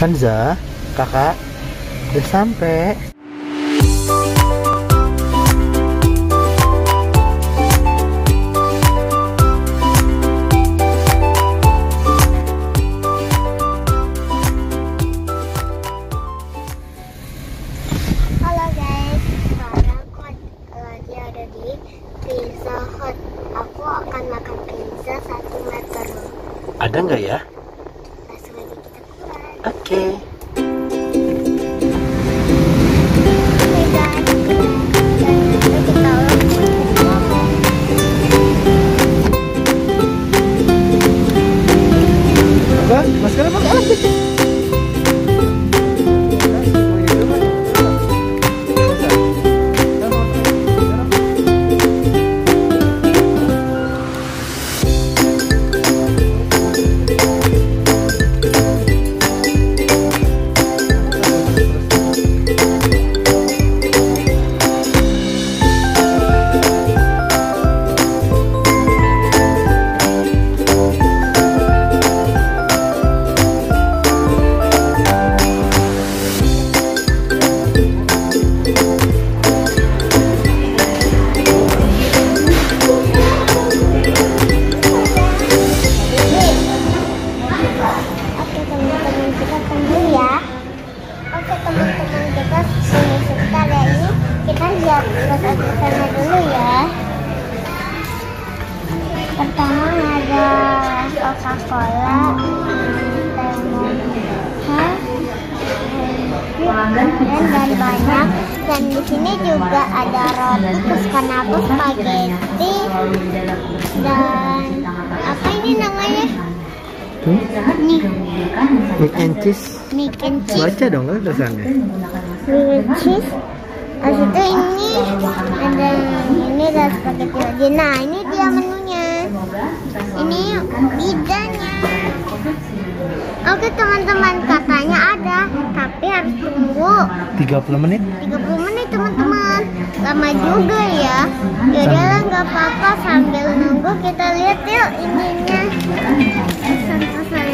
Kanza, kakak udah sampai. Halo guys, sekarang aku lagi ada di Pizza Hut. Aku akan makan pizza 1 meter. Ada nggak ya? Langsung aja kita keluar. Oke. Masker apa? Dulu ya. Pertama ada Coca-Cola, dan banyak. Dan di sini juga ada roti kesukaan aku, spaghetti, dan apa ini namanya? Nih, Mac and cheese. mac and cheese. Baca dong kan tulisannya. Mac and cheese. Habis itu ini ada spaghetti lagi. Nah, ini dia menunya. Ini pizzanya. Oke teman-teman, katanya ada, tapi harus tunggu 30 menit. 30 menit teman-teman. Lama juga ya. Yaudah, nggak apa-apa, sambil nunggu kita lihat yuk ininya. Pesan-pesan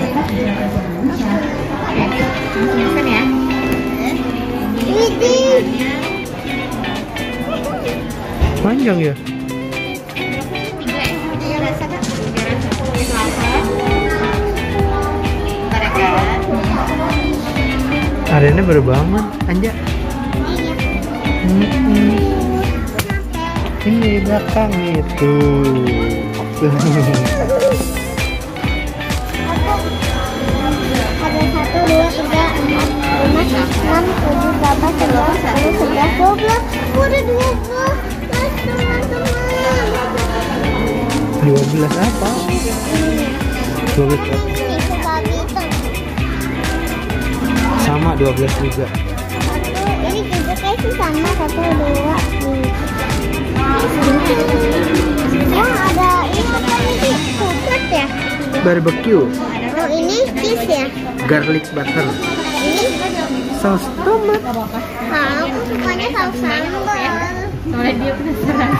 ya. Widih. Panjang ya? Arenanya baru bangun, Anja. Ini di belakang itu. Ada 1, 2, 3, 4, 5, 6, 7, 8, 9, 10, 11, 12. Udah 12 teman-teman. 12 apa? 12 apa? Ini sebagi itu. Sama 12 juga. Ini juga kayak sih sama 1, 2, 3. Wah, ada ini apa ini? Putret ya? Barbecue, Oh, ini cheese ya? garlic butter, Ini saus tomat. nah, aku sukanya saus sambal. Soalnya dia penasaran.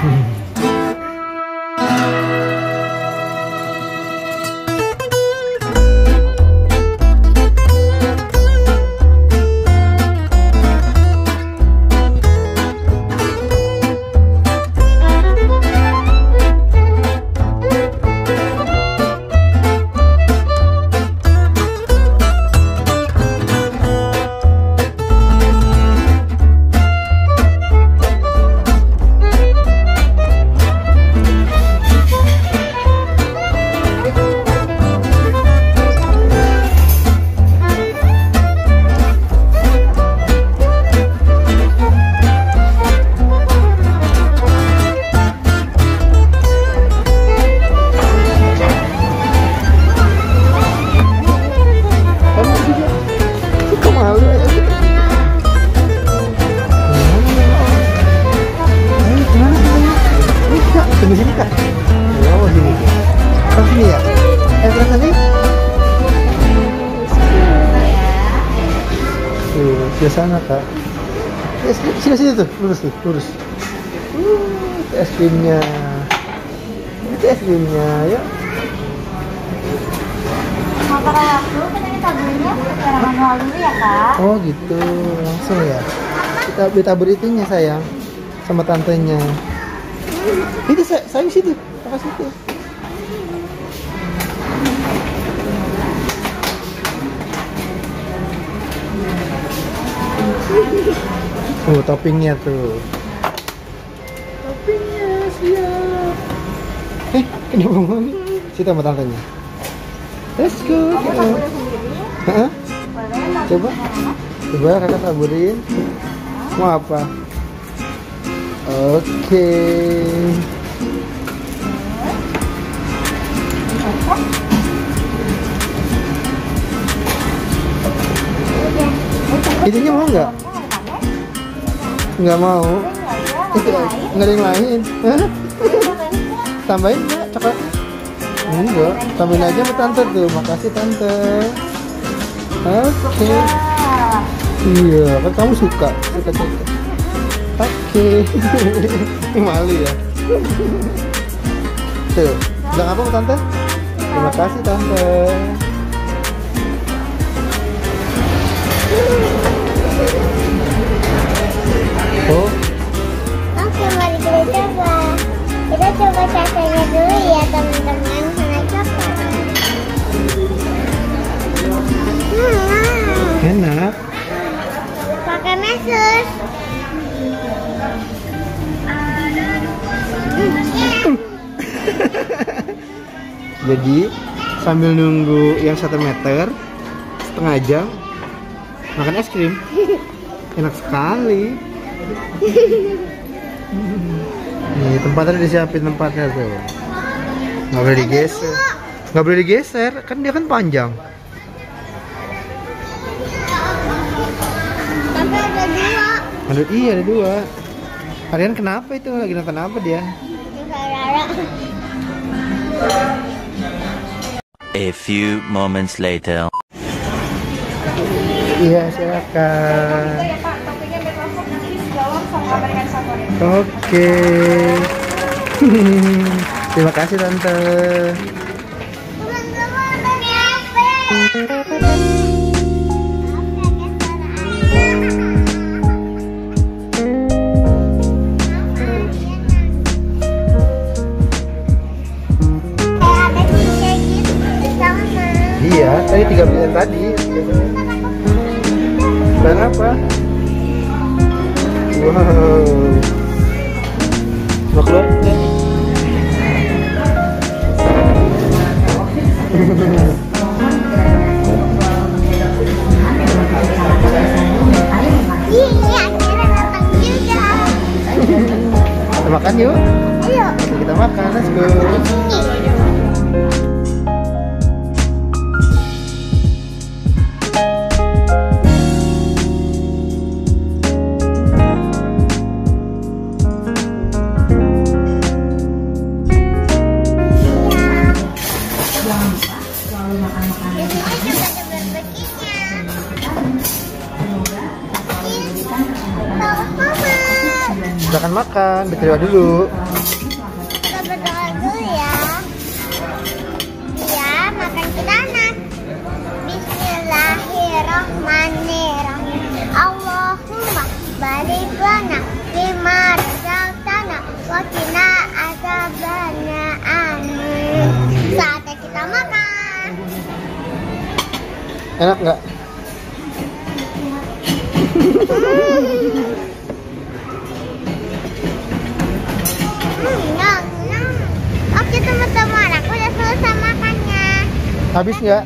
Tunggu sini kak. Oh sini. Oh sini ya. Terus nanti. Tuh, di sana kak. Sini tuh, lurus tuh, lurus. Es krimnya. Itu es krimnya, ya. Mau taruh waktu, kita tabungnya, sekarang mall dulu ya kak. Oh gitu, langsung ya. Kita itunya sayang, sama tantenya. Itu sayang situ, kakak situ. Oh toppingnya tuh. Toppingnya siap. Kenapa mami? Situ sama tantenya. Let's go. Hah? Coba kakak taburin. Mau apa? Oke. Itunya mau nggak? Nggak mau. Itu nggak ada yang lain. Tambahin nggak coklat? Enggak, tambahin aja sama tante tuh. Makasih tante. Oke. Iya, kan kamu suka coklat. Oke. Malu ya. Tuh, bilang apa tante? Terima kasih tante. Oh. Oke, mari kita coba. Kita coba rasanya dulu ya teman-teman. Sana coklat. Enak. Pakai mesus. Jadi sambil nunggu yang 1 meter setengah jam makan es krim. Enak sekali. Nih tempatnya disiapin tempatnya tuh. Nggak boleh digeser. Nggak boleh digeser, kan dia kan panjang. Tapi ada 2. Iya ada 2. Kalian kenapa itu? Lagi nonton apa dia? A few moments later. Iya silakan. Oke. Terima kasih tante. Iya, tadi 3 menit tadi. Dan apa? Wow. Mau keluar? Kita makan yuk. Ayo. Kita makan, let's go. Silakan makan, berdoa dulu. Kita berdoa dulu ya. Ya, makan kita anak. Bismillahirrahmanirrahim. Allahumma barik lana fima razaqtana wa qina adzabannar. Amin. Saatnya kita makan. Enak nggak? Oke teman-teman, aku udah selesai makannya. Habis nggak?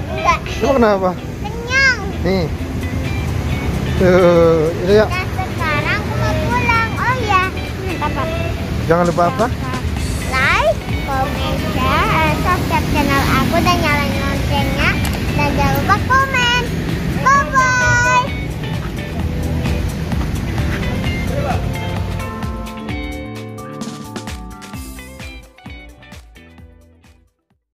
Enggak. Emang kenapa? Kenyang. Nih. Tuh, itu ya. Nah sekarang aku mau pulang. Oh ya, apa? Jangan lupa apa? Like, comment, share, subscribe channel aku dan nyalain loncengnya. Dan jangan lupa komen.